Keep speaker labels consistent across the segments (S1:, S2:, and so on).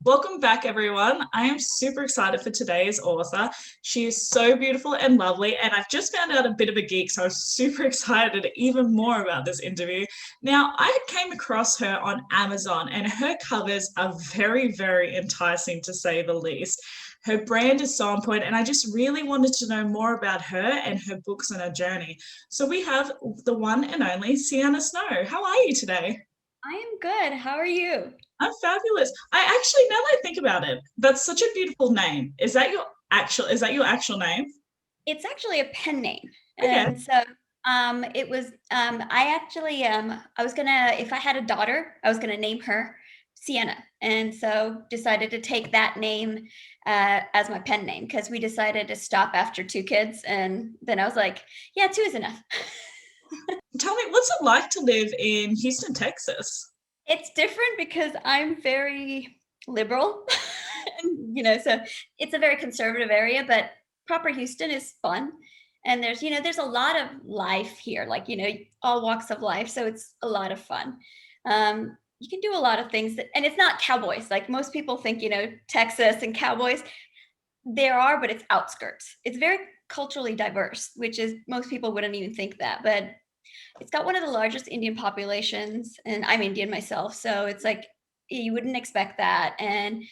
S1: Welcome back, everyone. I am super excited for today's author. She is so beautiful and lovely, and I've just found out a bit of a geek, so I was super excited even more about this interview. Now, I came across her on Amazon, and her covers are very, very enticing, to say the least. Her brand is so on point, and I just really wanted to know more about her and her books and her journey. So we have the one and only Sienna Snow. How are you today?
S2: I am good. How are you?
S1: I'm fabulous. I actually, now that I think about it, that's such a beautiful name. Is that your actual name?
S2: It's actually a pen name.
S1: Okay.
S2: And so it was I actually I was gonna, if I had a daughter, I was gonna name her Sienna. And so decided to take that name as my pen name because we decided to stop after two kids. And then I was like, yeah, two is enough.
S1: Tell me, what's it like to live in Houston, Texas?
S2: It's different because I'm very liberal. So it's a very conservative area, but proper Houston is fun. And there's a lot of life here, like, all walks of life. So it's a lot of fun. You can do a lot of things and it's not cowboys. Like most people think, Texas and cowboys, there are, but it's outskirts. It's very culturally diverse, which is most people wouldn't even think that. But it's got one of the largest Indian populations, and I'm Indian myself, so it's like you wouldn't expect that. And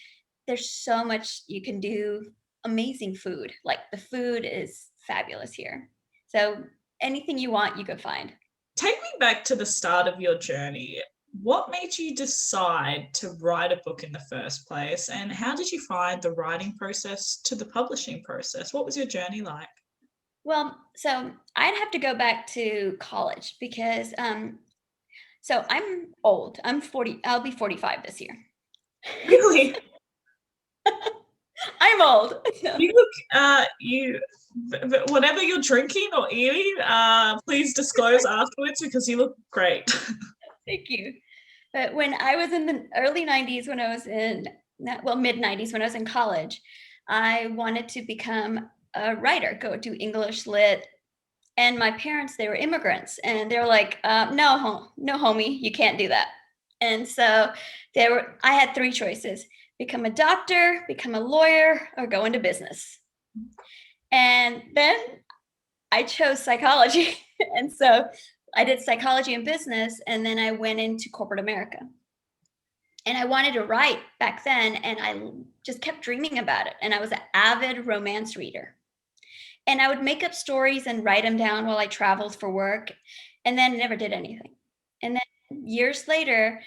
S2: there's so much you can do. Amazing food. Like the food is fabulous here. So anything you want, you could find.
S1: Take me back to the start of your journey. What made you decide to write a book in the first place? And how did you find the writing process to the publishing process? What was your journey like?
S2: Well, so I'd have to go back to college because so I'm old. I'm 40. I'll be 45 this year.
S1: Really?
S2: I'm old.
S1: You look, whatever you're drinking or eating, please disclose afterwards because you look great.
S2: Thank you. But when I was in the early 90s, when I was in, well, mid 90s, when I was in college, I wanted to become a writer, go do English lit. And my parents, they were immigrants, and they were like, no, no, homie, you can't do that. And so I had three choices: become a doctor, become a lawyer, or go into business. And then I chose psychology. And so I did psychology and business, and then I went into corporate America. And I wanted to write back then, and I just kept dreaming about it. And I was an avid romance reader. And I would make up stories and write them down while I traveled for work, and then never did anything. And then years later,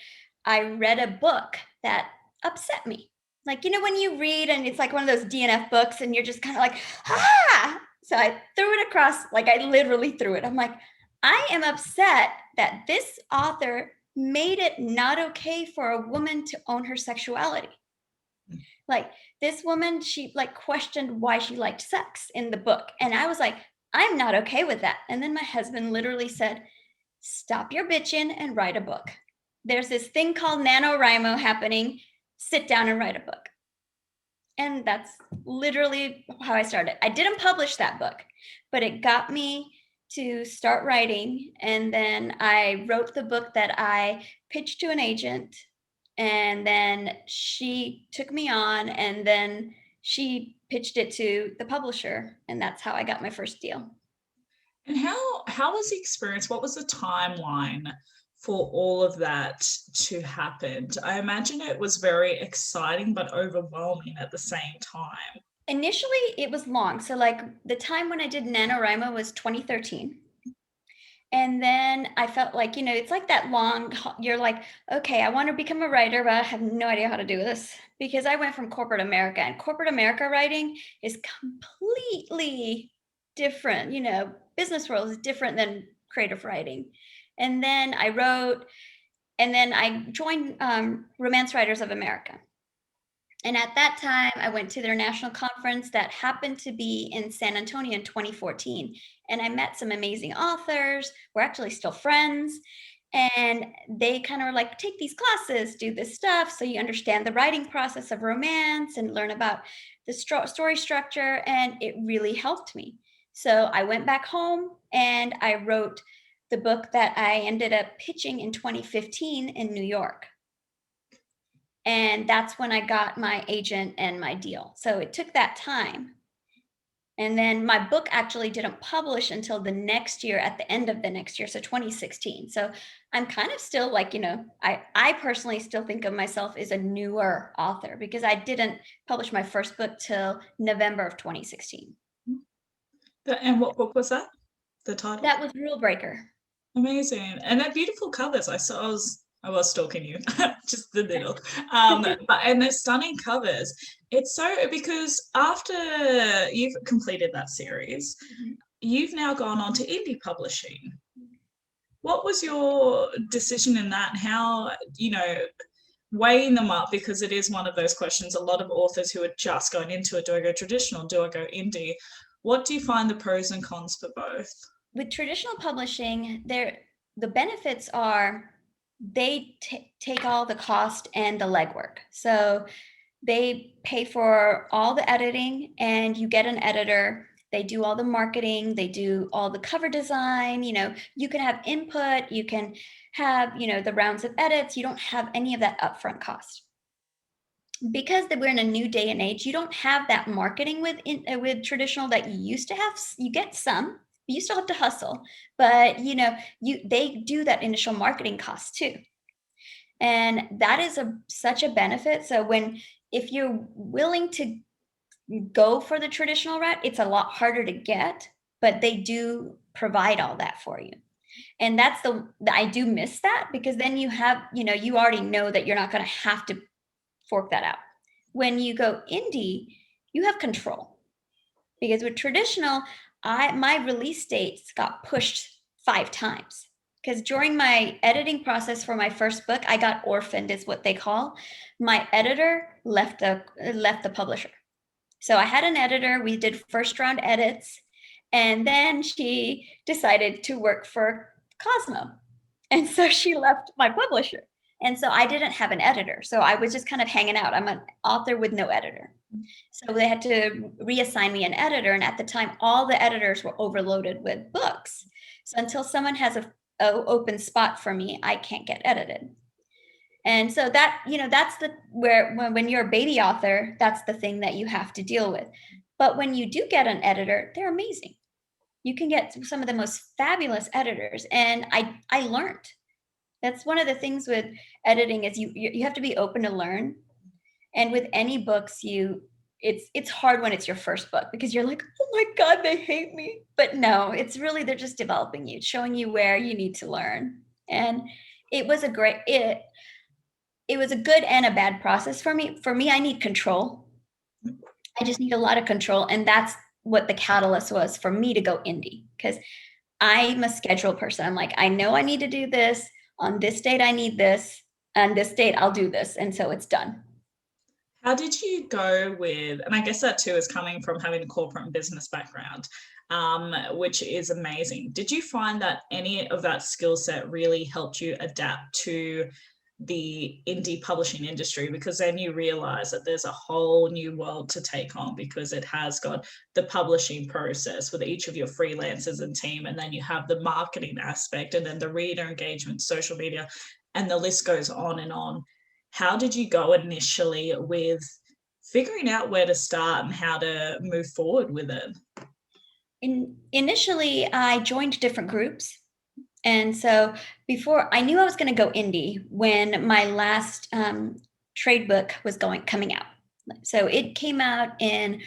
S2: I read a book that upset me. Like, when you read and it's like one of those DNF books, and you're just kind of like, ah. So I threw it across, like I literally threw it. I'm like, I am upset that this author made it not okay for a woman to own her sexuality. Like this woman, she like questioned why she liked sex in the book. And I was like, I'm not okay with that. And then my husband literally said, stop your bitching and write a book. There's this thing called NaNoWriMo happening. Sit down and write a book. And that's literally how I started. I didn't publish that book, but it got me to start writing. And then I wrote the book that I pitched to an agent, and then she took me on, and then she pitched it to the publisher, and that's how I got my first deal.
S1: And how was the experience? What was the timeline for all of that to happen? I imagine it was very exciting but overwhelming at the same time.
S2: Initially it was long, so like the time when I did NaNoWriMo was 2013. And then I felt like, it's like that long, you're like, okay, I want to become a writer, but I have no idea how to do this because I went from corporate America, and corporate America writing is completely different. Business world is different than creative writing. And then I wrote, and then I joined Romance Writers of America. And at that time, I went to their national conference that happened to be in San Antonio in 2014. And I met some amazing authors. We're actually still friends. And they kind of were like, take these classes, do this stuff so you understand the writing process of romance and learn about the story structure. And it really helped me. So I went back home and I wrote the book that I ended up pitching in 2015 in New York. And that's when I got my agent and my deal. So it took that time. And then my book actually didn't publish until the next year, at the end of the next year, so 2016. So I'm kind of still like, I personally still think of myself as a newer author because I didn't publish my first book till November of 2016.
S1: And what book was that? The title?
S2: That was Rule Breaker.
S1: Amazing. And they're beautiful covers. I was stalking you, just the little. But and they're stunning covers. It's so because after you've completed that series, you've now gone on to indie publishing. What was your decision in that? And how, weighing them up, because it is one of those questions a lot of authors who are just going into it, do I go traditional, do I go indie? What do you find the pros and cons for both?
S2: With traditional publishing, the benefits are they take all the cost and the legwork. So they pay for all the editing and you get an editor. They do all the marketing, they do all the cover design, you can have input, you can have, the rounds of edits. You don't have any of that upfront cost. Because we're in a new day and age, you don't have that marketing with traditional that you used to have. You get some, you still have to hustle, but they do that initial marketing cost too. And that is such a benefit. So if you're willing to go for the traditional route, it's a lot harder to get, but they do provide all that for you. And I do miss that because then you have, you already know that you're not going to have to fork that out. When you go indie, you have control. Because with traditional, my release dates got pushed 5 times. Because during my editing process for my first book, I got orphaned, is what they call. My editor left the publisher. So I had an editor, we did first round edits, and then she decided to work for Cosmo. And so she left my publisher. And so I didn't have an editor. So I was just kind of hanging out. I'm an author with no editor. So they had to reassign me an editor. And at the time, all the editors were overloaded with books. So until someone has a open spot for me, I can't get edited. And so that, that's when you're a baby author, that's the thing that you have to deal with. But when you do get an editor, they're amazing. You can get some of the most fabulous editors. And I learned. That's one of the things with editing is you have to be open to learn. And with any books, it's hard when it's your first book because you're like, oh my God, they hate me. But no, it's really, they're just developing you, showing you where you need to learn. And it was a good and a bad process for me. For me, I need control. I just need a lot of control. And that's what the catalyst was for me to go indie because I'm a schedule person. I'm like, I know I need to do this. On this date, I need this. On this date, I'll do this. And so it's done.
S1: How did you go with, and I guess that too is coming from having a corporate and business background, which is amazing. Did you find that any of that skill set really helped you adapt to the indie publishing industry? Because then you realize that there's a whole new world to take on because it has got the publishing process with each of your freelancers and team, and then you have the marketing aspect and then the reader engagement, social media, and the list goes on and on. How did you go initially with figuring out where to start and how to move forward with it?
S2: Initially, I joined different groups. And so before I knew I was going to go indie when my last trade book was coming out. So it came out in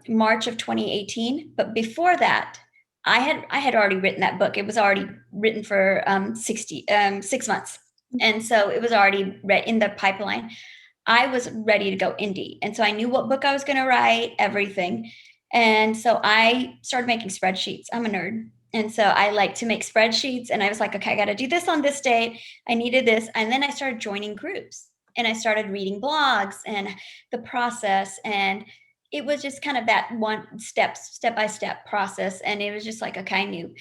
S2: March of 2018. But before that, I had already written that book. It was already written for 6 months. And so it was already in the pipeline. I was ready to go indie. And so I knew what book I was going to write, everything. And so I started making spreadsheets. I'm a nerd. And so I like to make spreadsheets. And I was like, okay, I got to do this on this date. I needed this. And then I started joining groups and I started reading blogs and the process. And it was just kind of that one step-by-step process. And it was just like, okay, I knew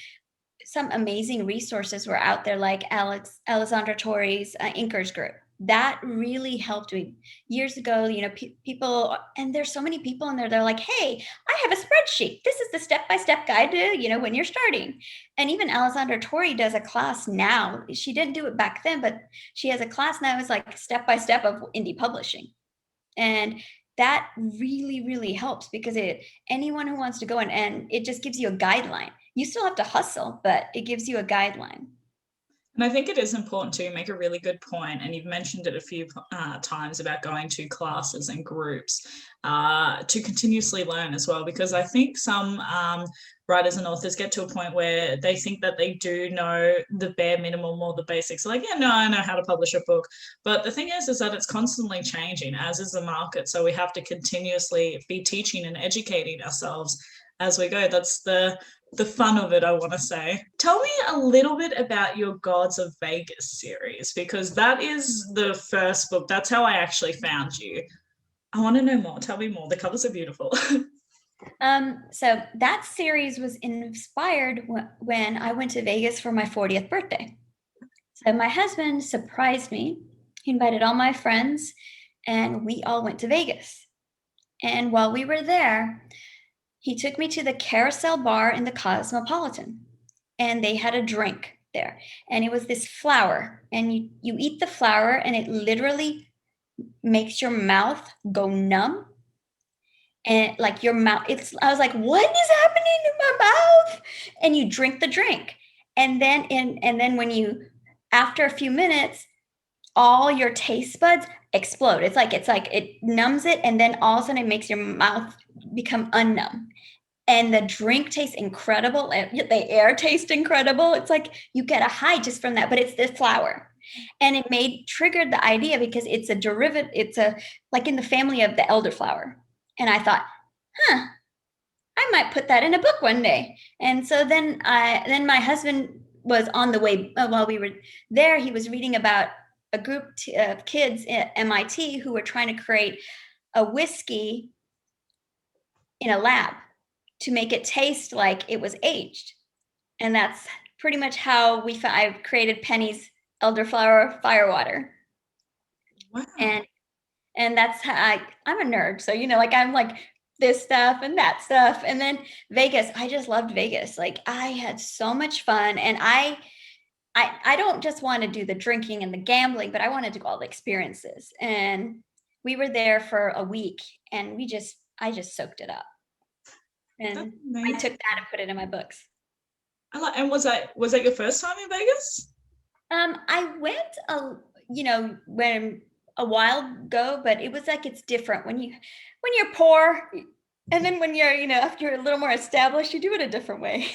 S2: some amazing resources were out there, like Alessandra Torre's Inkers group. that really helped me years ago. You know, people, and there's so many people in there, they're like, hey, I have a spreadsheet. This is the step-by-step guide to, you know, when you're starting. And even Alessandra Torrey does a class now. She didn't do it back then, but she has a class now. It's like step-by-step of indie publishing. And that really, really helps, because anyone who wants to go in, and it just gives you a guideline. You still have to hustle, but it gives you a guideline.
S1: And I think it is important to make a really good point, and you've mentioned it a few times about going to classes and groups to continuously learn as well, because I think some writers and authors get to a point where they think that they do know the bare minimum or the basics. Like, yeah, no, I know how to publish a book. But the thing is that it's constantly changing, as is the market. So we have to continuously be teaching and educating ourselves as we go. That's the fun of it, I want to say. Tell me a little bit about your Gods of Vegas series, because that is the first book. That's how I actually found you. I want to know more. Tell me more. The covers are beautiful.
S2: So that series was inspired when I went to Vegas for my 40th birthday. So my husband surprised me. He invited all my friends, and we all went to Vegas. And while we were there, he took me to the Carousel Bar in the Cosmopolitan, and they had a drink there. And it was this flower, and you eat the flower, and it literally makes your mouth go numb. And like your mouth, I was like, what is happening in my mouth? And you drink the drink. And then when you, after a few minutes, all your taste buds explode. It's like it numbs it, and then all of a sudden it makes your mouth become unnumb. And the drink tastes incredible. The air tastes incredible. It's like you get a high just from that, but it's the flower. And it triggered the idea, because it's a derivative. It's like in the family of the elderflower. And I thought, I might put that in a book one day. And so then my husband was on the way, while we were there, he was reading about a group of kids at MIT who were trying to create a whiskey in a lab to make it taste like it was aged. And that's pretty much how I created Penny's elderflower firewater.
S1: Wow.
S2: And that's how I'm a nerd. So, you know, like I'm like this stuff and that stuff. And then Vegas, I just loved Vegas. Like I had so much fun. And I don't just want to do the drinking and the gambling, but I want to do all the experiences. And we were there for a week, and I just soaked it up. And I took that and put it in my books.
S1: And was that your first time in Vegas?
S2: I went when a while ago, but it was like, it's different when you're poor, and then when you're, after you're a little more established, you do it a different way.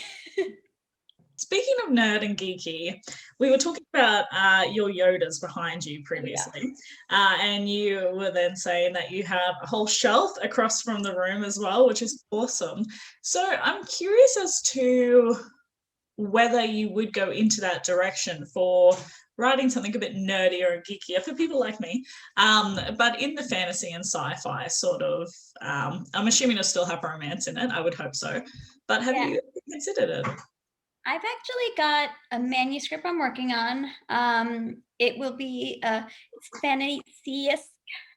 S1: Speaking of nerd and geeky, we were talking about your Yodas behind you previously, and you were then saying that you have a whole shelf across from the room as well, which is awesome. So I'm curious as to whether you would go into that direction for writing something a bit nerdier and geekier for people like me, but in the fantasy and sci-fi sort of, I'm assuming it'll still have romance in it, I would hope so, but have you considered it?
S2: I've actually got a manuscript I'm working on. It will be it's fantasy-esque.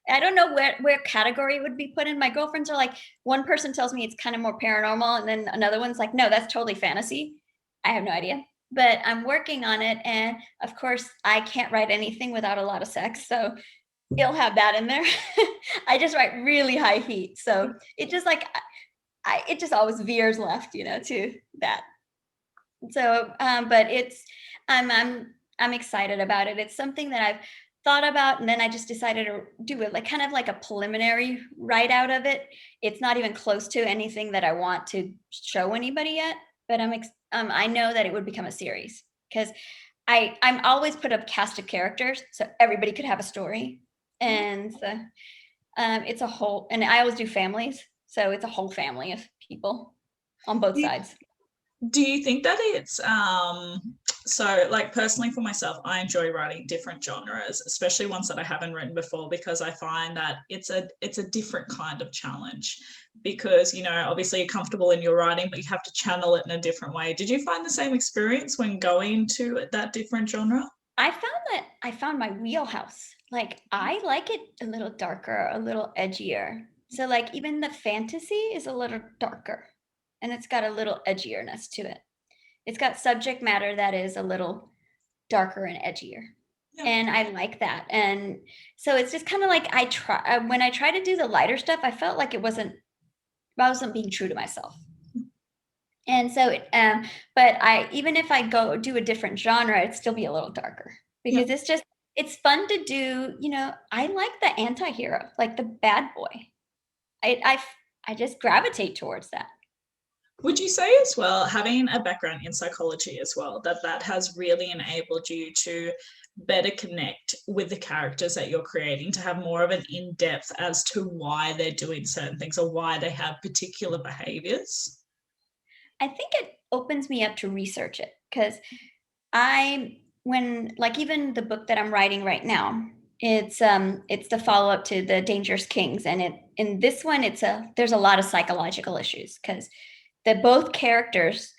S2: I don't know where category it would be put in. My girlfriends are like, one person tells me it's kind of more paranormal, and then another one's like, no, that's totally fantasy. I have no idea, but I'm working on it. And of course, I can't write anything without a lot of sex, so it'll have that in there. I just write really high heat, so it just like it just always veers left, to that. So, but I'm excited about it. It's something that I've thought about, and then I just decided to do it like kind of like a preliminary write out of it. It's not even close to anything that I want to show anybody yet, but I know that it would become a series, because I'm always put a cast of characters so everybody could have a story, and so it's a whole. And I always do families, so it's a whole family of people on both sides.
S1: Do you think that it's so, like, personally for myself, I enjoy writing different genres, especially ones that I haven't written before, because I find that it's a different kind of challenge, because obviously you're comfortable in your writing, but you have to channel it in a different way. Did you find the same experience when going to that different genre?
S2: I found my wheelhouse. Like, I like it a little darker, a little edgier. So like even the fantasy is a little darker and it's got a little edgierness to it. It's got subject matter that is a little darker and edgier.
S1: Yeah.
S2: And I like that. And so it's just kind of like when I try to do the lighter stuff, I felt like I wasn't being true to myself. And so, but even if I go do a different genre, it'd still be a little darker because it's fun to do. I like the anti-hero, like the bad boy. I just gravitate towards that.
S1: Would you say as well, having a background in psychology as well, that has really enabled you to better connect with the characters that you're creating, to have more of an in-depth as to why they're doing certain things or why they have particular behaviors?
S2: I think it opens me up to research it because even the book that I'm writing right now, it's the follow-up to the Dangerous Kings, and in this one there's a lot of psychological issues because both characters,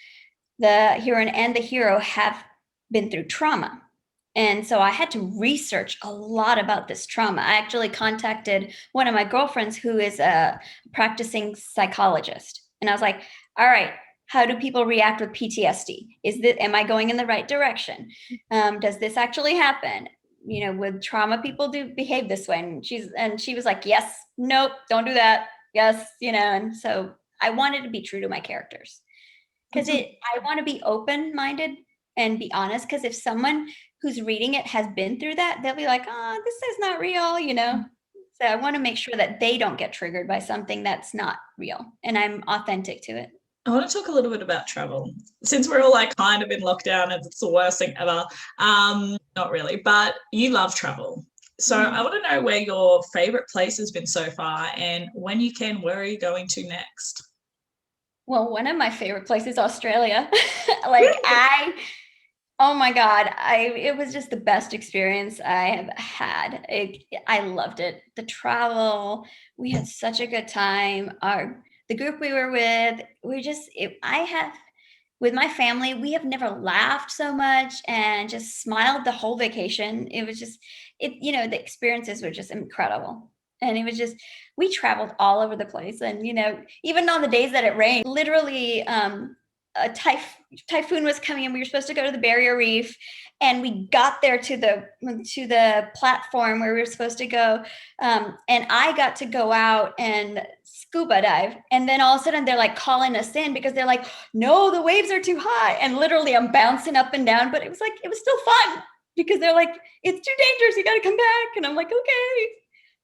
S2: the heroine and the hero, have been through trauma. And so I had to research a lot about this trauma. I actually contacted one of my girlfriends who is a practicing psychologist. And I was like, all right, how do people react with PTSD? Am I going in the right direction? Does this actually happen? With trauma, people do behave this way. And she was like, yes, nope, don't do that. Yes, and so I wanted to be true to my characters because I want to be open-minded and be honest, because if someone who's reading it has been through that, they'll be like, oh, this is not real, So I want to make sure that they don't get triggered by something that's not real and I'm authentic to it.
S1: I want to talk a little bit about travel. Since we're all like kind of in lockdown and it's the worst thing ever, not really, but you love travel. So I want to know where your favorite place has been so far, and when you can, where are you going to next?
S2: Well, one of my favorite places is Australia. Oh my God, it was just the best experience I have had. I loved it. The travel, we had such a good time. The group we were with, with my family, we have never laughed so much and just smiled the whole vacation. It was just, the experiences were just incredible. And it was just, we traveled all over the place. And, even on the days that it rained, literally, a typhoon was coming and we were supposed to go to the barrier reef, and we got there to the platform where we were supposed to go, and I got to go out and scuba dive, and then all of a sudden they're like calling us in because they're like, no, the waves are too high, and literally I'm bouncing up and down, but it was still fun because they're like, it's too dangerous, you got to come back, and I'm like, okay.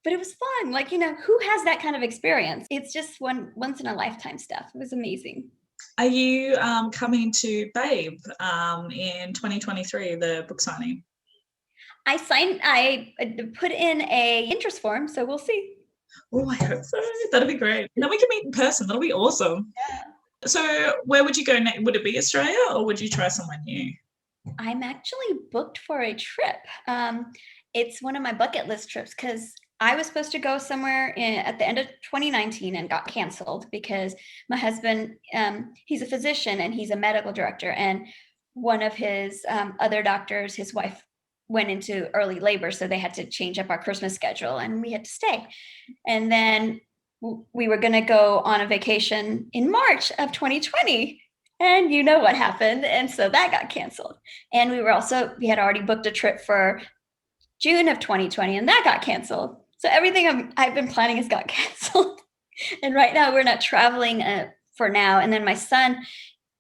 S2: But it was fun. Who has that kind of experience? It's just once in a lifetime stuff. It was amazing.
S1: Are you coming to Babe in 2023, the book signing?
S2: I put in a interest form, so we'll see.
S1: Oh, I hope so. That'll be great. Then we can meet in person. That'll be awesome.
S2: Yeah.
S1: So where would you go next? Would it be Australia or would you try somewhere new?
S2: I'm actually booked for a trip. It's one of my bucket list trips because I was supposed to go somewhere at the end of 2019 and got canceled because my husband, he's a physician and he's a medical director. And one of his other doctors, his wife went into early labor. So they had to change up our Christmas schedule and we had to stay. And then we were going to go on a vacation in March of 2020. And you know what happened. And so that got canceled. And we had already booked a trip for June of 2020 and that got canceled. So everything I've been planning has got canceled. And right now we're not traveling for now. And then my son,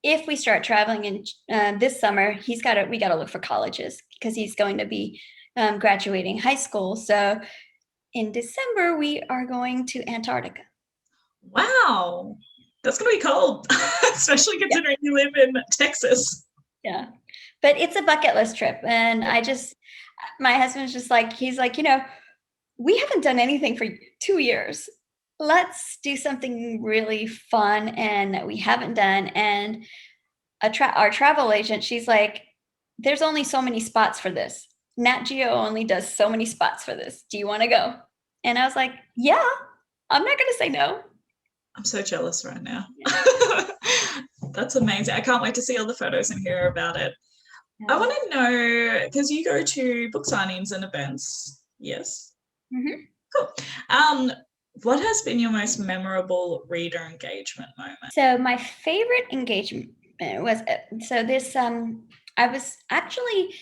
S2: if we start traveling in this summer, we got to look for colleges because he's going to be graduating high school. So in December, we are going to Antarctica.
S1: Wow. That's going to be cold, especially considering you live in Texas.
S2: Yeah. But it's a bucket list trip. And my husband's just like, he's like, we haven't done anything for 2 years. Let's do something really fun and that we haven't done. And our travel agent, she's like, there's only so many spots for this. Nat Geo only does so many spots for this. Do you want to go? And I was like, yeah, I'm not going to say no.
S1: I'm so jealous right now. That's amazing. I can't wait to see all the photos and hear about it. Yeah. I want to know, because you go to book signings and events, Yes.
S2: Mhm.
S1: Cool. What has been your most memorable reader engagement moment?
S2: So my favorite engagement was so this I was actually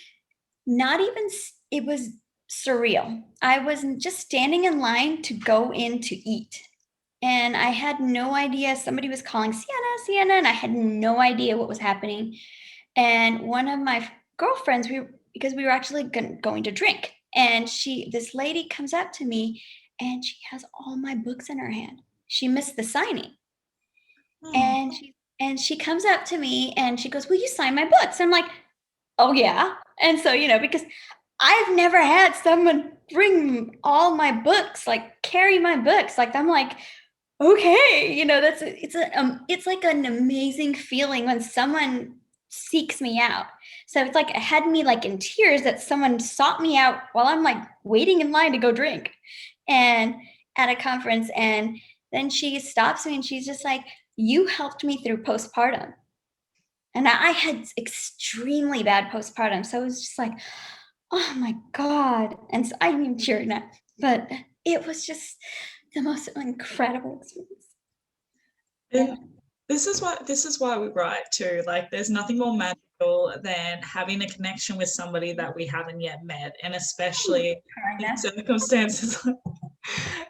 S2: not even it was surreal. I was just standing in line to go in to eat. And I had no idea somebody was calling Sienna, Sienna, and I had no idea what was happening. And one of my girlfriends, because we were actually going to drink, and this lady comes up to me, and she has all my books in her hand. She missed the signing,
S1: Oh,
S2: and she comes up to me and she goes, "Will you sign my books?" I'm like, "Oh yeah." And so because I've never had someone bring all my books, like carry my books, like I'm like, okay, it's like an amazing feeling when someone seeks me out. So it's like it had me like in tears that someone sought me out while I'm like waiting in line to go drink and at a conference. And then she stops me and she's just like, "You helped me through postpartum." And I had extremely bad postpartum. So it was just like, oh my God. And so I'm even tearing now, but it was just the most incredible experience. Yeah.
S1: and this is why we write too. Like, there's nothing more magical than having a connection with somebody that we haven't yet met, and especially in
S2: Kinda.
S1: circumstances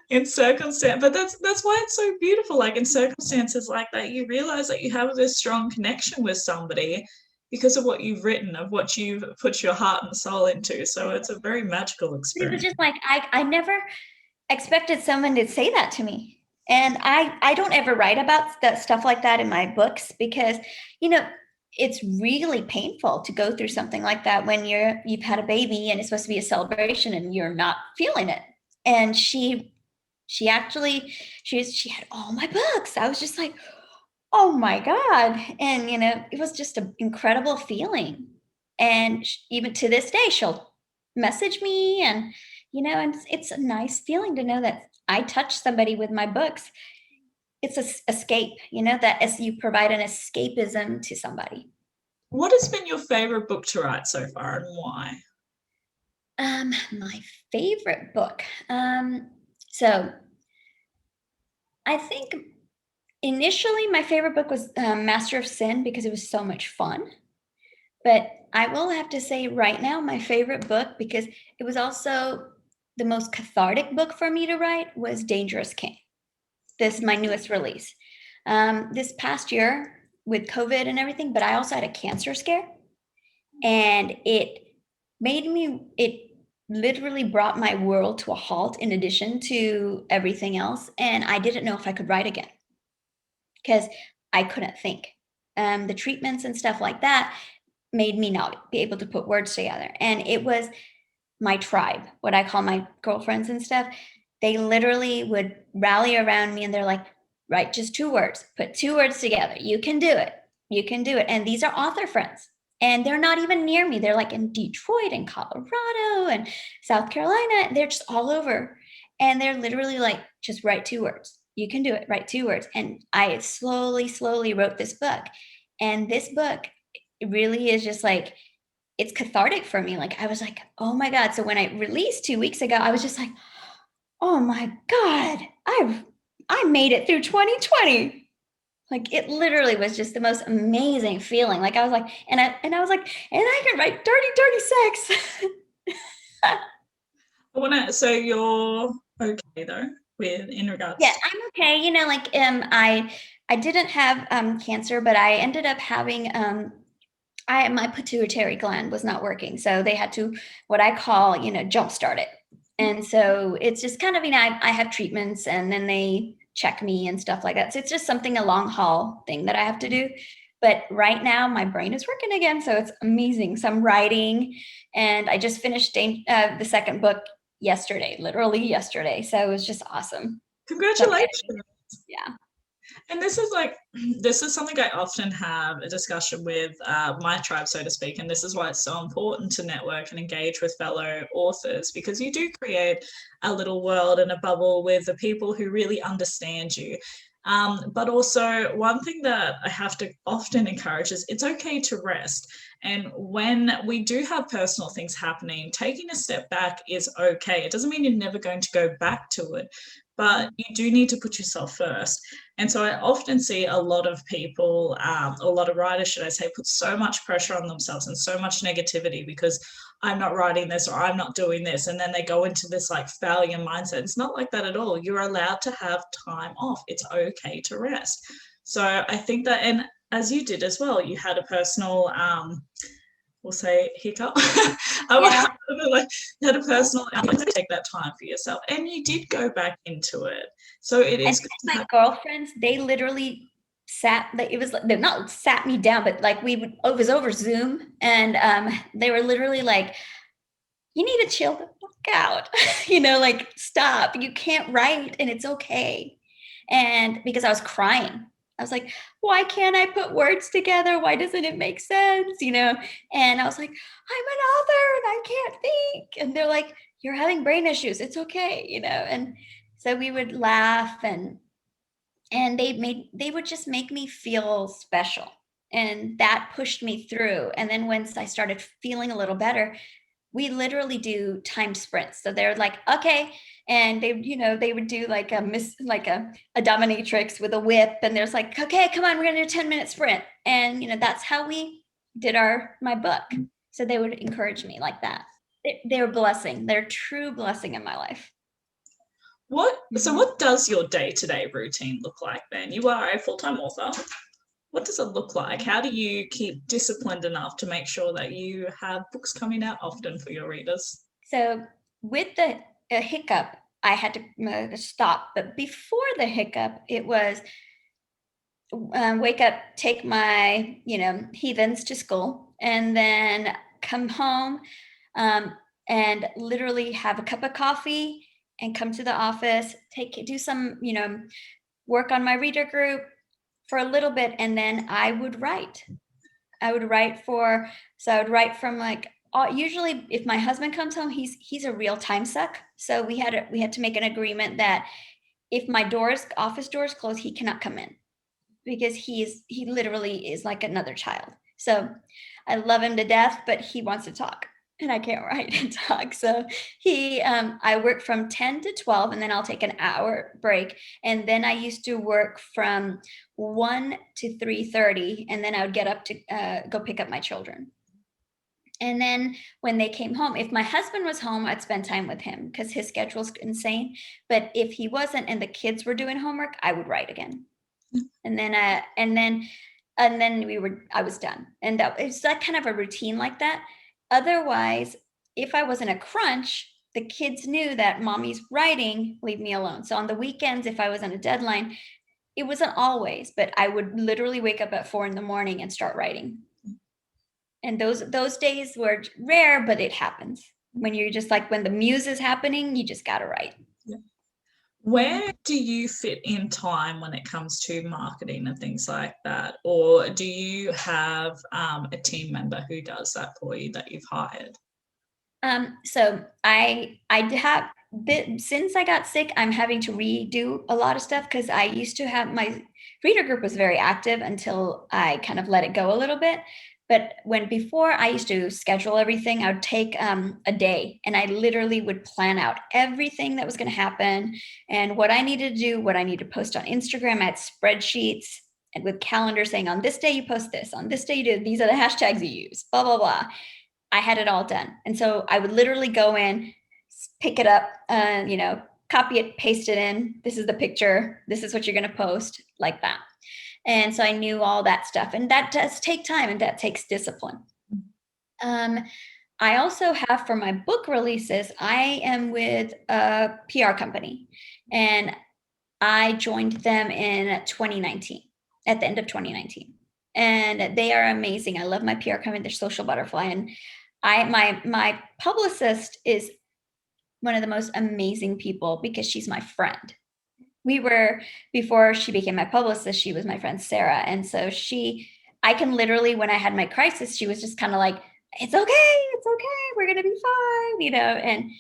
S1: but that's why it's so beautiful. Like, in circumstances like that, you realize that you have this strong connection with somebody because of what you've written, of what you've put your heart and soul into. So it's a very magical
S2: It was
S1: experience.
S2: just like I never expected someone to say that to me. And I don't ever write about that stuff like that in my books because, you know, it's really painful to go through something like that when you've had a baby and it's supposed to be a celebration and you're not feeling it. And she actually she had all my books. I was just like, oh my God. And it was just an incredible feeling. And even to this day, she'll message me and it's a nice feeling to know that I touched somebody with my books. It's a escape, that as you provide an escapism to somebody.
S1: What has been your favorite book to write so far, and why?
S2: My favorite book. So I think initially my favorite book was Master of Sin because it was so much fun. But I will have to say right now, my favorite book, because it was also the most cathartic book for me to write, was Dangerous King. This my newest release. This past year with COVID and everything, but I also had a cancer scare, and it literally brought my world to a halt in addition to everything else. And I didn't know if I could write again because I couldn't think. The treatments and stuff like that made me not be able to put words together. And it was my tribe, what I call my girlfriends and stuff. They literally would rally around me and they're like, write just 2 words, put 2 words together. You can do it. You can do it. And these are author friends. And they're not even near me. They're like in Detroit and Colorado and South Carolina. They're just all over. And they're literally like, just write 2 words. You can do it. Write 2 words. And I slowly, slowly wrote this book. And this book really is just like, it's cathartic for me. Like I was like, oh my God. So when I released 2 weeks ago, I was just like, oh my God, I made it through 2020. Like it literally was just the most amazing feeling. Like I was like, and I was like, and I can write dirty, dirty sex.
S1: So you're okay though with in
S2: Yeah,
S1: regards to.
S2: I'm okay. Like I didn't have cancer, but I ended up having my pituitary gland was not working. So they had to, what I call, jumpstart it. And so it's just kind of, I have treatments and then they check me and stuff like that. So it's just something, a long haul thing that I have to do. But right now my brain is working again. So it's amazing. So I'm writing and I just finished the second book yesterday, literally yesterday. So it was just awesome. So I'm editing.
S1: Congratulations.
S2: Yeah.
S1: And this is something I often have a discussion with my tribe, so to speak. And this is why it's so important to network and engage with fellow authors, because you do create a little world and a bubble with the people who really understand you. But also, one thing that I have to often encourage is it's okay to rest. And when we do have personal things happening, taking a step back is okay. It doesn't mean you're never going to go back to it, but you do need to put yourself first. And so I often see a lot of people, a lot of writers, should I say, put so much pressure on themselves and so much negativity because I'm not writing this or I'm not doing this. And then they go into this like failure mindset. It's not like that at all. You're allowed to have time off. It's okay to rest. So I think that, and as you did as well, you had a personal, we'll say hiccup.
S2: Yeah.
S1: Like, you had a personal, take that time for yourself, and you did go back into it. So it
S2: And
S1: is good to
S2: my
S1: have.
S2: girlfriends, they literally it was they not sat me down, but like it was over Zoom, and they were literally like, you need to chill the fuck out. Like, stop, you can't write and it's okay. And because I was crying, I was like, why can't I put words together? Why doesn't it make sense? And I was like, I'm an author and I can't think. And they're like, you're having brain issues, it's okay. And so we would laugh, and they would just make me feel special, and that pushed me through. And then once I started feeling a little better, we literally do time sprints. So they're like, okay, and they would do like a dominatrix with a whip, and there's like, okay, come on, we're gonna do a 10-minute sprint. And that's how we did my book. So they would encourage me like that. They're a blessing. They're a true blessing in my life.
S1: What does your day-to-day routine look like then? You are a full-time author. What does it look like? How do you keep disciplined enough to make sure that you have books coming out often for your readers?
S2: So with the hiccup, I had to stop. But before the hiccup, it was wake up, take my heathens to school, and then come home, and literally have a cup of coffee and come to the office, do some work on my reader group for a little bit, and then I would write. I would write from like, usually if my husband comes home, he's a real time suck. So we had to make an agreement that if my office doors closed, he cannot come in, because he literally is like another child. So I love him to death, but he wants to talk and I can't write and talk. So I work from 10 to 12, and then I'll take an hour break. And then I used to work from 1 to 3:30, and then I would get up to go pick up my children. And then when they came home, if my husband was home, I'd spend time with him because his schedule's insane. But if he wasn't and the kids were doing homework, I would write again. And then I was done. And it's that kind of a routine like that. Otherwise, if I was in a crunch, the kids knew that mommy's writing, leave me alone. So on the weekends, if I was on a deadline, it wasn't always, but I would literally wake up at 4 a.m. and start writing. And those days were rare, but it happens. When you're just like, when the muse is happening, you just got to write.
S1: Yeah. Where do you fit in time when it comes to marketing and things like that? Or do you have a team member who does that for you that you've hired?
S2: So I have, since I got sick, I'm having to redo a lot of stuff, because I used to have, my reader group was very active until I kind of let it go a little bit. But before I used to schedule everything, I would take a day, and I literally would plan out everything that was going to happen and what I needed to do, what I need to post on Instagram. I had spreadsheets and with calendars saying, on this day you post this, on this day you do, these are the hashtags you use, blah, blah, blah. I had it all done. And so I would literally go in, pick it up, copy it, paste it in. This is the picture. This is what you're going to post, like that. And so I knew all that stuff, and that does take time, and that takes discipline. I also have, for my book releases, I am with a PR company, and I joined them in 2019, at the end of 2019. And they are amazing. I love my PR company. They're Social Butterfly. And my publicist is one of the most amazing people, because she's my friend. Before she became my publicist, she was my friend Sarah. And so I can literally, when I had my crisis, she was just kind of like, it's okay, we're going to be fine, And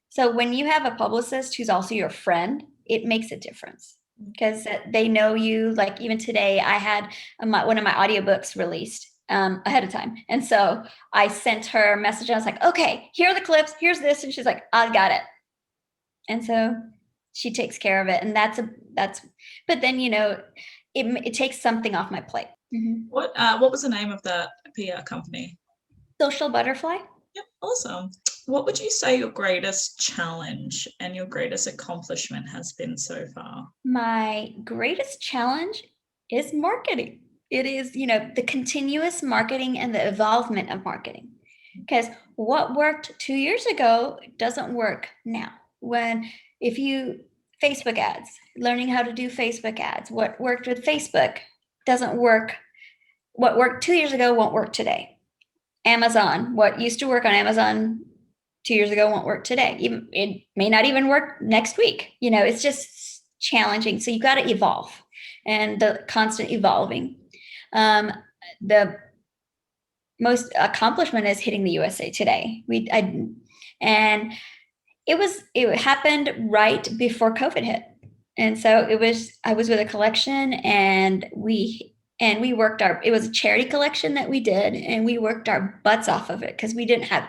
S2: so when you have a publicist who's also your friend, it makes a difference. because they know you. Like even today, I had one of my audiobooks released ahead of time. And so I sent her a message. I was like, okay, here are the clips. Here's this. And she's like, I got it. And so she takes care of it. And but then, it takes something off my plate.
S1: Mm-hmm. What was the name of that PR company?
S2: Social Butterfly.
S1: Yep, awesome. What would you say your greatest challenge and your greatest accomplishment has been so far?
S2: My greatest challenge is marketing. It is, the continuous marketing and the evolvement of marketing. Because what worked 2 years ago doesn't work now. If you Facebook ads, learning how to do Facebook ads, what worked with Facebook doesn't work. What worked 2 years ago won't work today. Amazon, what used to work on Amazon 2 years ago won't work today. Even it may not even work next week. It's just challenging. So you got to evolve, and the constant evolving. The most accomplishment is hitting the USA Today. And it happened right before COVID hit. And so I was with a collection, and we worked it was a charity collection that we did, and we worked our butts off of it because we didn't have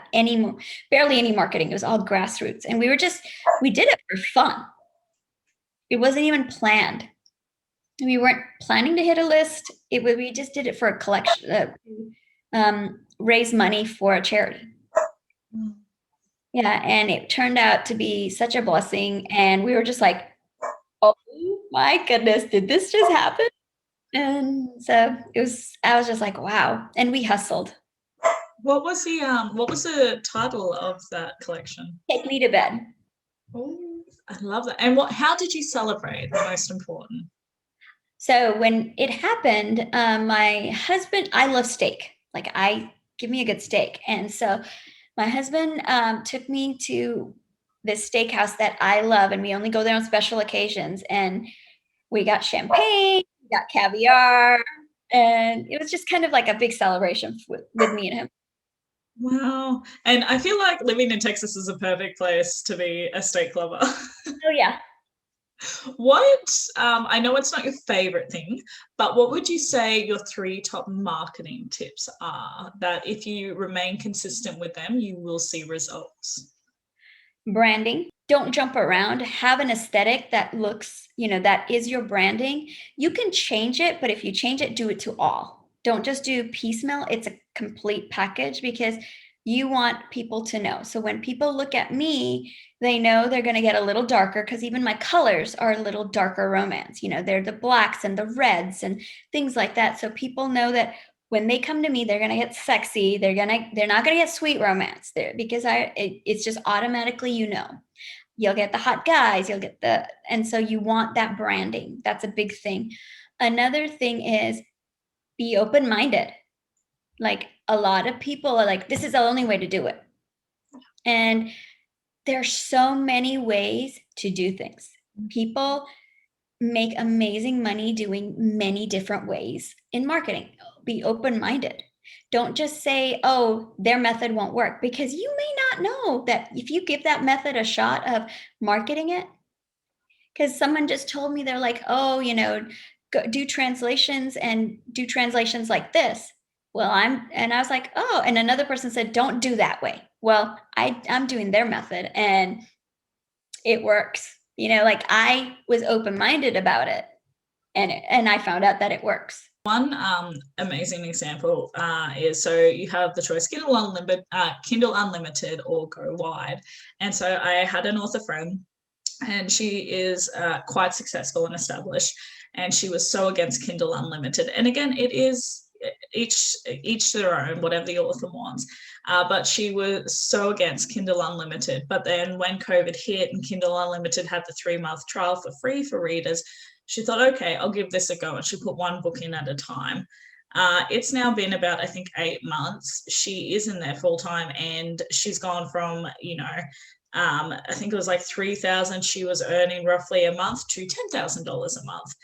S2: barely any marketing. It was all grassroots, and we did it for fun. It wasn't even planned. We weren't planning to hit a list. We just did it for a collection, raise money for a charity. Yeah, and it turned out to be such a blessing, and we were just like, oh my goodness, did this just happen? And so I was just like, wow. And we hustled.
S1: What was the title of that collection?
S2: Take Me to Bed.
S1: Oh, I love that. And how did you celebrate? The most important.
S2: So when it happened, my husband, I love steak. Give me a good steak. And so my husband took me to this steakhouse that I love, and we only go there on special occasions. And we got champagne, we got caviar, and it was just kind of like a big celebration with me and him.
S1: Wow. And I feel like living in Texas is a perfect place to be a steak lover.
S2: Oh, yeah.
S1: I know it's not your favorite thing, but what would you say your 3 top marketing tips are that if you remain consistent with them, you will see results?
S2: Branding. Don't jump around. Have an aesthetic that looks, that is your branding. You can change it, but if you change it, do it to all. Don't just do piecemeal. It's a complete package, because you want people to know. So when people look at me, they know they're going to get a little darker, because even my colors are a little darker romance. They're the blacks and the reds and things like that. So people know that when they come to me, they're going to get sexy. They're not going to get sweet romance there, because it's just automatically, you'll get the hot guys, and so you want that branding. That's a big thing. Another thing is be open-minded. Like, a lot of people are like, this is the only way to do it. And there's so many ways to do things. People make amazing money doing many different ways in marketing. Be open-minded. Don't just say, oh, their method won't work, because you may not know that if you give that method a shot of marketing it. Because someone just told me, they're like, oh, do translations like this. Well, and I was like, oh, and another person said, don't do that way. Well, I'm doing their method, and it works. I was open-minded about it, and I found out that it works.
S1: One amazing example is, so you have the choice Kindle Unlimited or go wide. And so I had an author friend, and she is quite successful and established, and she was so against Kindle Unlimited. And again, it is each their own, whatever the author wants. But she was so against Kindle Unlimited. But then when COVID hit and Kindle Unlimited had the 3-month trial for free for readers, she thought, okay, I'll give this a go. And she put one book in at a time. It's now been about, I think, 8 months. She is in there full time, and she's gone from, I think it was like $3,000 she was earning roughly a month to $10,000 a month.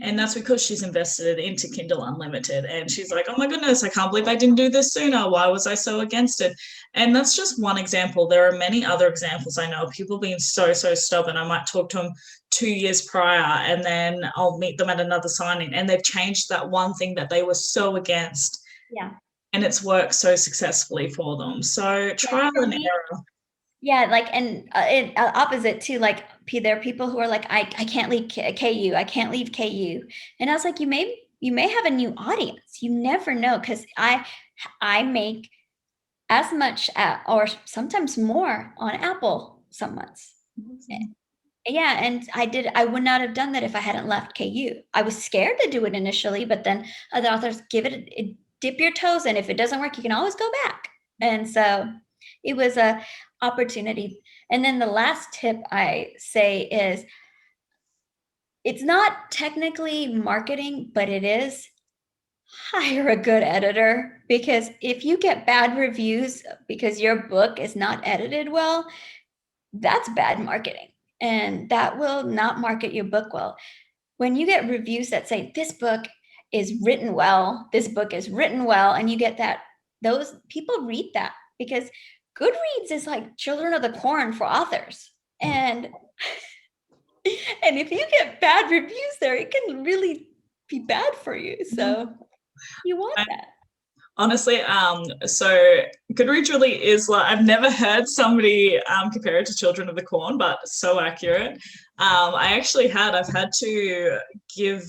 S1: And that's because she's invested into Kindle Unlimited. And she's like, oh my goodness, I can't believe I didn't do this sooner. Why was I so against it? And that's just one example. There are many other examples I know of people being so stubborn. I might talk to them 2 years prior and then I'll meet them at another signing and they've changed that one thing that they were so against.
S2: Yeah.
S1: And it's worked so successfly for them. So trial and error.
S2: Yeah, like, and opposite too, like there are people who are like, I can't leave KU, I can't leave KU. And I was like, you may have a new audience. You never know, because I make as much or sometimes more on Apple some months. Mm-hmm. Yeah, and I would not have done that if I hadn't left KU. I was scared to do it initially, but then other authors dip your toes in. If it doesn't work, you can always go back. And so it was a opportunity. And then the last tip I say is, it's not technically marketing, but it is hire a good editor, because if you get bad reviews because your book is not edited well, that's bad marketing. And that will not market your book well. When you get reviews that say this book is written well, and you get that, those people read that, because Goodreads is like Children of the Corn for authors. And if you get bad reviews there, it can really be bad for you. So you want that.
S1: Honestly, so Goodreads really is like, I've never heard somebody compare it to Children of the Corn, but so accurate. I've had to give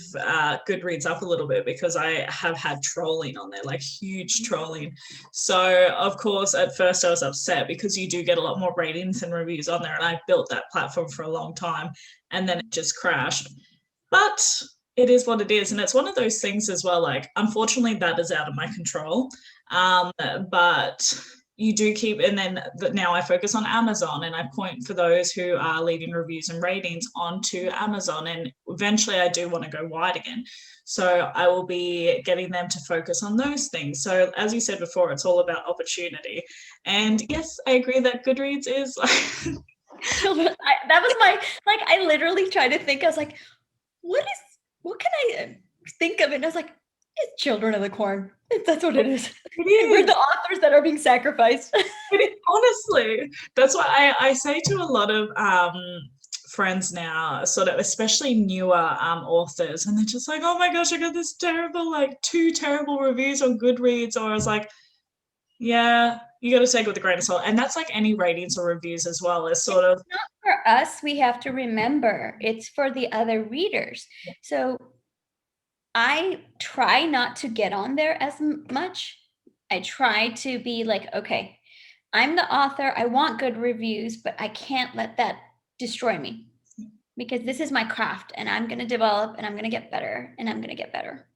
S1: Goodreads up a little bit because I have had trolling on there, like huge trolling. So of course, at first I was upset because you do get a lot more ratings and reviews on there, and I built that platform for a long time, and then it just crashed. But it is what it is. And it's one of those things as well, like, unfortunately, that is out of my control. But you do keep, and then now I focus on Amazon, and I point for those who are leaving reviews and ratings onto Amazon. And eventually I do want to go wide again. So I will be getting them to focus on those things. So as you said before, it's all about opportunity. And yes, I agree that Goodreads is that
S2: was my, like, I literally tried to think, I was like, what can I think of? And I was like, it's Children of the Corn. That's what it is. We're the authors that are being sacrificed.
S1: Honestly, that's why I say to a lot of friends now, sort of, especially newer authors, and they're just like, oh my gosh, I got this terrible, like 2 terrible reviews on Goodreads. Or I was like, yeah, you got to take it with a grain of salt. And that's like any ratings or reviews as well, as sort of.
S2: It's not for us, we have to remember, it's for the other readers. So I try not to get on there as much. I try to be like, okay, I'm the author, I want good reviews, but I can't let that destroy me, because this is my craft, and I'm going to develop, and I'm going to get better, and I'm going to get better.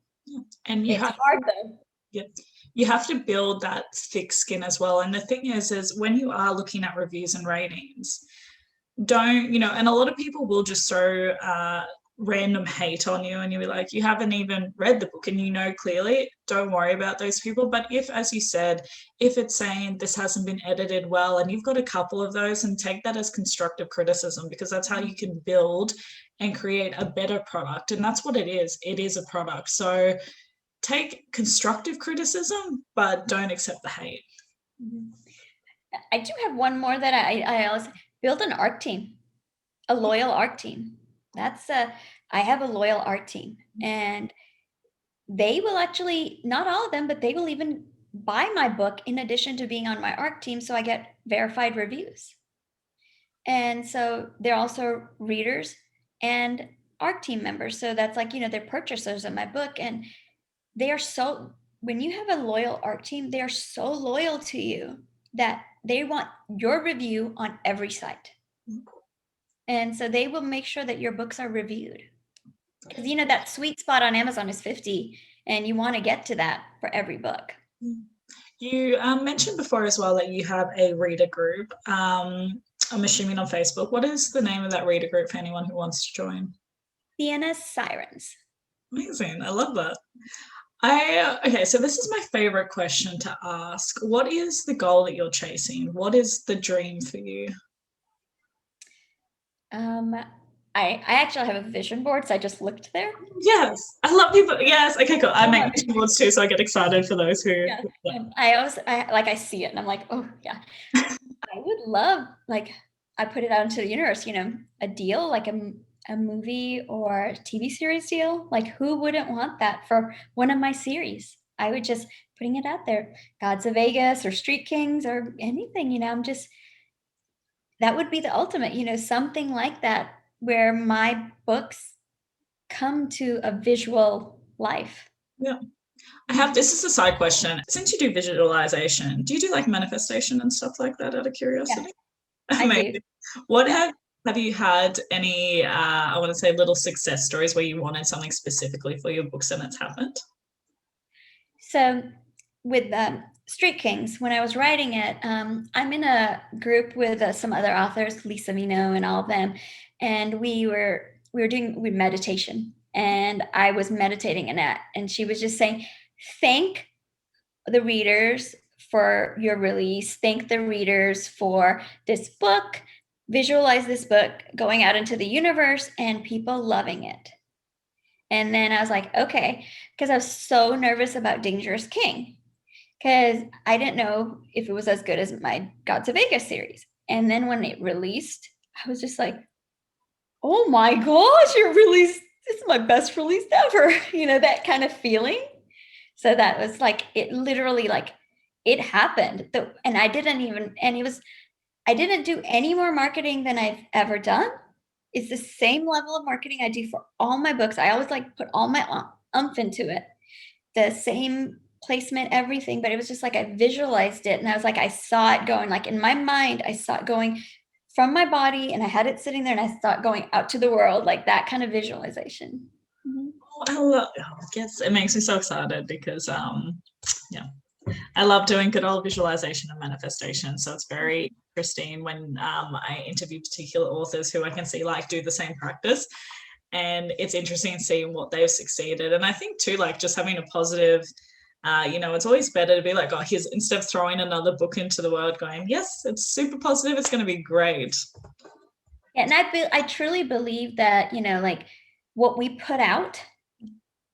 S1: And it's hard though. Yeah. You have to build that thick skin as well. And the thing is when you are looking at reviews and ratings, don't, and a lot of people will just throw random hate on you, and you'll be like, you haven't even read the book, and clearly, don't worry about those people. But if, as you said, if it's saying this hasn't been edited well, and you've got a couple of those, and take that as constructive criticism, because that's how you can build and create a better product. And that's what it is a product. So take constructive criticism, but don't accept the hate.
S2: I do have one more that I always build an art team, a loyal art team. I have a loyal art team, and they will actually, not all of them, but they will even buy my book in addition to being on my art team. So I get verified reviews. And so they're also readers and art team members. So that's like, they're purchasers of my book, and they are so, when you have a loyal art team, they are so loyal to you that they want your review on every site. And so they will make sure that your books are reviewed. Because that sweet spot on Amazon is 50, and you want to get to that for every book.
S1: You mentioned before as well that you have a reader group. I'm assuming on Facebook. What is the name of that reader group for anyone who wants to join?
S2: Sienna Sirens.
S1: Amazing. I love that. Okay, so this is my favorite question to ask. What is the goal that you're chasing? What is the dream for you?
S2: I actually have a vision board, so I just looked there.
S1: Yes, I love people. Yes, okay, cool. I make vision boards too, so I get excited for those who.
S2: Yeah. I see it and I'm like, oh yeah. I would love, like, I put it out into the universe, a deal, like a movie or TV series deal. Like, who wouldn't want that for one of my series? I would just putting it out there. Gods of Vegas or Street Kings or anything, that would be the ultimate, something like that where my books come to a visual life.
S1: Yeah. This is a side question. Since you do visualization, do you do like manifestation and stuff like that out of
S2: Yeah,
S1: curiosity?
S2: I
S1: Amazing.
S2: do.
S1: What
S2: Yeah.
S1: have you had any I want to say little success stories where you wanted something specifically for your books and it's happened?
S2: So with Street Kings, when I was writing it, I'm in a group with some other authors, Lisa Mino and all of them, and we were doing meditation, and I was meditating in that, and she was just saying, thank the readers for your release, thank the readers for this book, visualize this book going out into the universe and people loving it. And then I was like, okay, because I was so nervous about Dangerous King because I didn't know if it was as good as my Gods of Vegas series. And then when it released, I was just like, oh my gosh, it released, this is my best release ever, that kind of feeling. So that was like, it literally like, it happened. And I didn't even, and it was, I didn't do any more marketing than I've ever done. It's the same level of marketing I do for all my books. I always like put all my umph into it. The same placement, everything, but it was just like I visualized it and I was like, I saw it going, like in my mind, I saw it going from my body and I had it sitting there and I saw it going out to the world, like that kind of visualization. Mm-hmm.
S1: Yes, it makes me so excited because yeah, I love doing good old visualization and manifestation. So it's very interesting when I interview particular authors who I can see like do the same practice. And it's interesting seeing what they've succeeded. And I think too, like just having a positive, it's always better to be like, oh, here's instead of throwing another book into the world, going, yes, it's super positive, it's going to be great.
S2: Yeah, and I truly believe that, like what we put out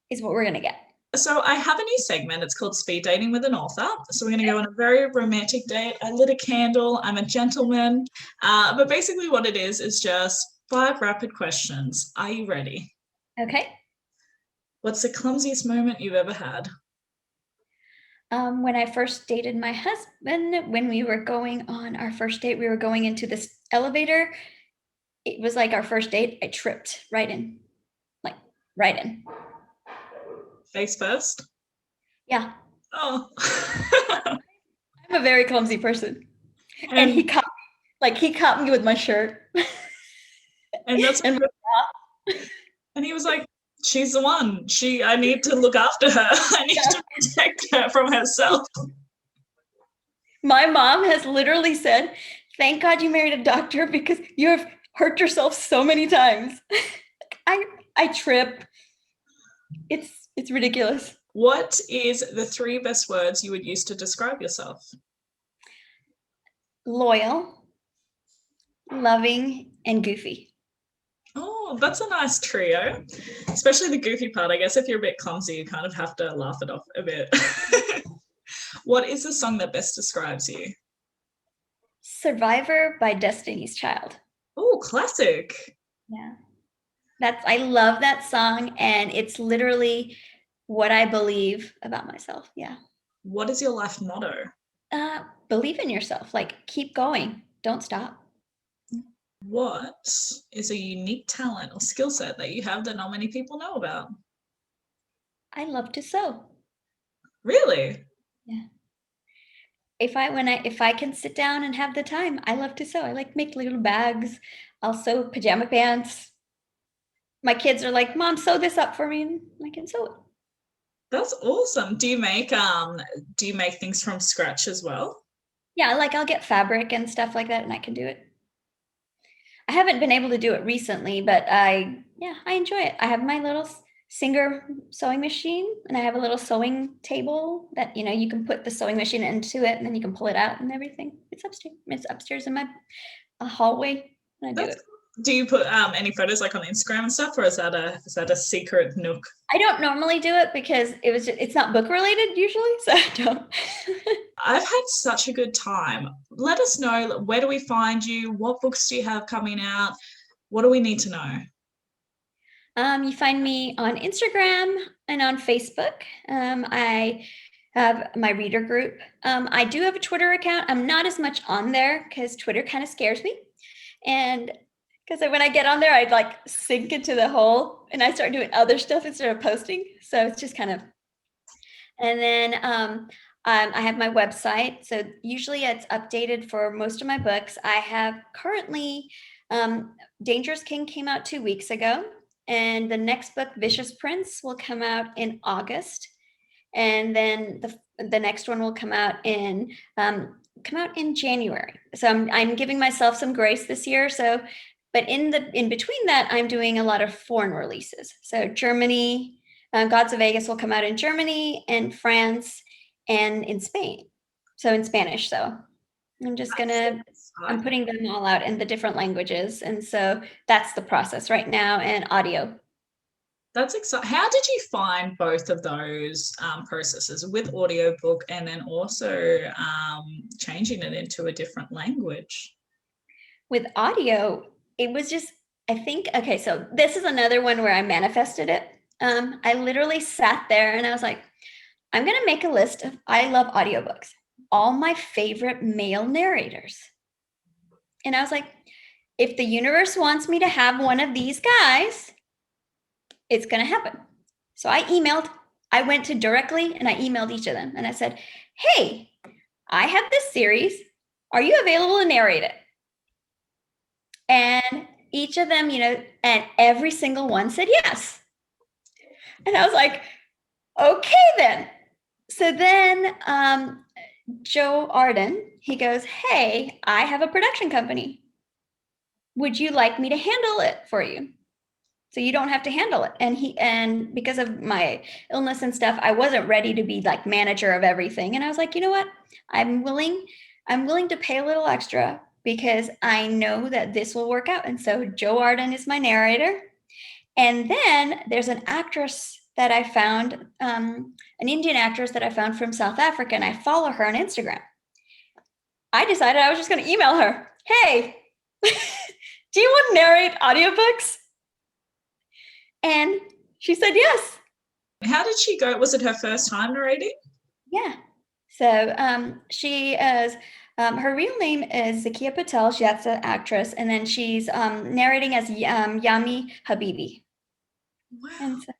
S2: is what we're going to get.
S1: So I have a new segment. It's called Speed Dating with an Author. So we're going to go on a very romantic date. I lit a candle. I'm a gentleman. But basically what it is just 5 rapid questions. Are you ready?
S2: Okay.
S1: What's the clumsiest moment you've ever had?
S2: When I first dated my husband, when we were going on our first date, we were going into this elevator. It was like our first date. I tripped right in, like right in.
S1: Face first?
S2: Yeah.
S1: Oh.
S2: I'm a very clumsy person. And
S1: and
S2: he caught me with my shirt.
S1: and that's
S2: and
S1: and he was like, she's the one. I need to look after her. I need to protect her from herself.
S2: my mom has literally said, thank God you married a doctor because you have hurt yourself so many times. I trip. It's ridiculous.
S1: What is the 3 best words you would use to describe yourself?
S2: Loyal, loving, and goofy.
S1: Oh, that's a nice trio. Especially the goofy part. I guess if you're a bit clumsy, you kind of have to laugh it off a bit. What is the song that best describes you?
S2: Survivor by Destiny's Child.
S1: Oh, classic.
S2: Yeah. I love that song, and it's literally what I believe about myself. Yeah.
S1: What is your life motto?
S2: Believe in yourself. Like, keep going. Don't stop.
S1: What is a unique talent or skill set that you have that not many people know about?
S2: I love to sew.
S1: Really?
S2: Yeah. If I can sit down and have the time, I love to sew. I like make little bags. I'll sew pajama pants. My kids are like, "Mom, sew this up for me," and I can sew it.
S1: That's awesome. Do you make things from scratch as well?
S2: Yeah, like I'll get fabric and stuff like that, and I can do it. I haven't been able to do it recently, but I enjoy it. I have my little Singer sewing machine, and I have a little sewing table that you can put the sewing machine into it, and then you can pull it out and everything. It's upstairs. It's upstairs in my hallway, and I do it.
S1: Do you put any photos like on Instagram and stuff, or is that a secret nook?
S2: I don't normally do it because it's not book related usually, so I don't.
S1: I've had such a good time. Let us know, where do we find you? What books do you have coming out? What do we need to know?
S2: You find me on Instagram and on Facebook. I have my reader group. I do have a Twitter account. I'm not as much on there because Twitter kind of scares me. And because when I get on there, I like sink into the hole and I start doing other stuff instead of posting. So it's just kind of, and then I have my website. So usually it's updated for most of my books. I have currently, Dangerous King came out 2 weeks ago. And the next book, Vicious Prince, will come out in August. And then the next one will come out in January. So I'm giving myself some grace this year. So, but in between that, I'm doing a lot of foreign releases. So Germany, Gods of Vegas will come out in Germany and France and in Spain. So in Spanish. So I'm putting them all out in the different languages. And so that's the process right now, and audio.
S1: That's exciting. How did you find both of those processes with audiobook and then also changing it into a different language?
S2: With audio, it was just, I think, okay, so this is another one where I manifested it. I literally sat there and I was like, I'm going to make a list of, I love audiobooks, all my favorite male narrators. And I was like, if the universe wants me to have one of these guys, it's going to happen. So I went to directly and I emailed each of them and I said, hey, I have this series. Are you available to narrate it? And each of them, and every single one said yes. And I was like, okay, then. So then Joe Arden, he goes, hey, I have a production company. Would you like me to handle it for you? So you don't have to handle it. And because of my illness and stuff, I wasn't ready to be like manager of everything. And I was like, you know what? I'm willing to pay a little extra because I know that this will work out. And so Joe Arden is my narrator. And then there's an actress that I found, an Indian actress that I found from South Africa, and I follow her on Instagram. I decided I was just going to email her. Hey, do you want to narrate audiobooks? And she said yes.
S1: How did she go? Was it her first time narrating?
S2: Yeah. So she is, her real name is Zakia Patel. That's an actress. And then she's narrating as Yami Habibi.
S1: Wow.
S2: And so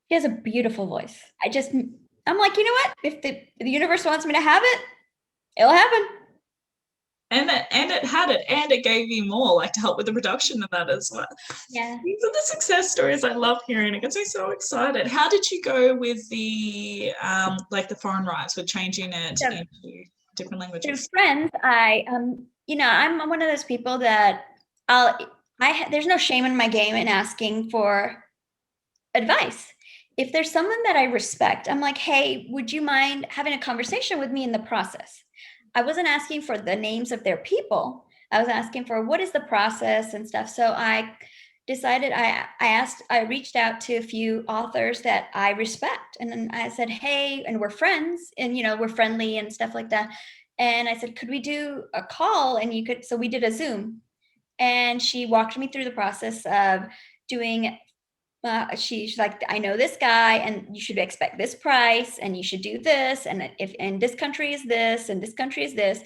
S2: she has a beautiful voice. I'm like, you know what? If the universe wants me to have it, it'll happen.
S1: And it had it, and it gave you more, like to help with the production of that as well.
S2: Yeah.
S1: These are the success stories I love hearing. It gets me so excited. How did you go with the like the foreign rights, with changing it into different languages?
S2: So friends, I'm one of those people that there's no shame in my game in asking for advice. If there's someone that I respect, I'm like, hey, would you mind having a conversation with me in the process? I wasn't asking for the names of their people. I was asking for what is the process and stuff. So I decided I reached out to a few authors that I respect. And then I said, hey, and we're friends and, we're friendly and stuff like that. And I said, could we do a call? And so we did a Zoom, and she walked me through the process of doing she's like, I know this guy and you should expect this price and you should do this. And if in this country is this and this country is this,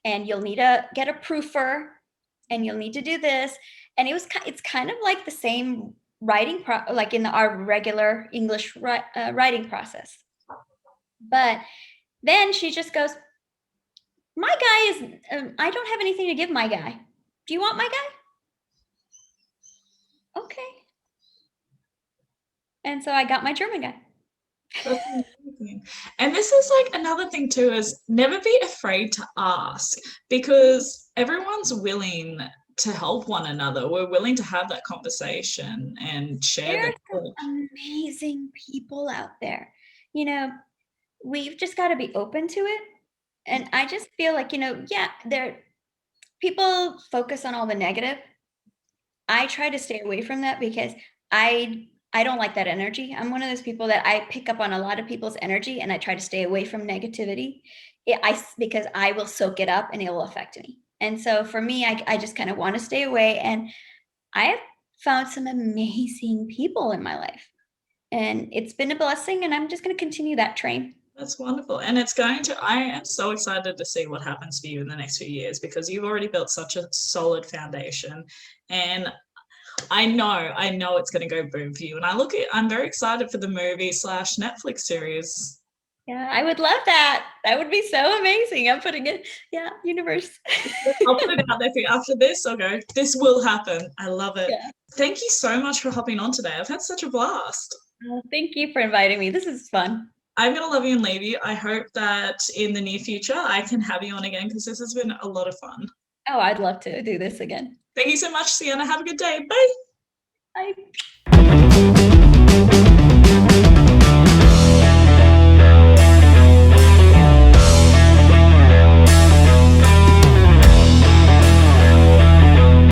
S2: and you'll need to get a proofer and you'll need to do this. And it's kind of like the same writing, like in our regular English writing process. But then she just goes, my guy is, I don't have anything to give my guy. Do you want my guy? Okay. And so I got my German guy.
S1: That's amazing. And this is like another thing too, is never be afraid to ask, because everyone's willing to help one another. We're willing to have that conversation and share
S2: There
S1: the
S2: are some amazing people out there. We've just got to be open to it. And I just feel like, people focus on all the negative. I try to stay away from that because I don't like that energy. I'm one of those people that I pick up on a lot of people's energy, and I try to stay away from negativity. Because I will soak it up and it will affect me. And so for me, I just kind of want to stay away. And I have found some amazing people in my life, and it's been a blessing. And I'm just going to continue that train.
S1: That's wonderful. And I am so excited to see what happens for you in the next few years, because you've already built such a solid foundation. And I know it's going to go boom for you. And I'm very excited for the movie / Netflix series.
S2: Yeah, I would love that. That would be so amazing. I'm putting it, universe.
S1: I'll put it out there for you. After this, I'll go, this will happen. I love it.
S2: Yeah.
S1: Thank you so much for hopping on today. I've had such a blast.
S2: Thank you for inviting me. This is fun.
S1: I'm going to love you and leave you. I hope that in the near future I can have you on again, because this has been a lot of fun.
S2: Oh, I'd love to do this again.
S1: Thank you so much, Sienna. Have a good day.
S2: Bye.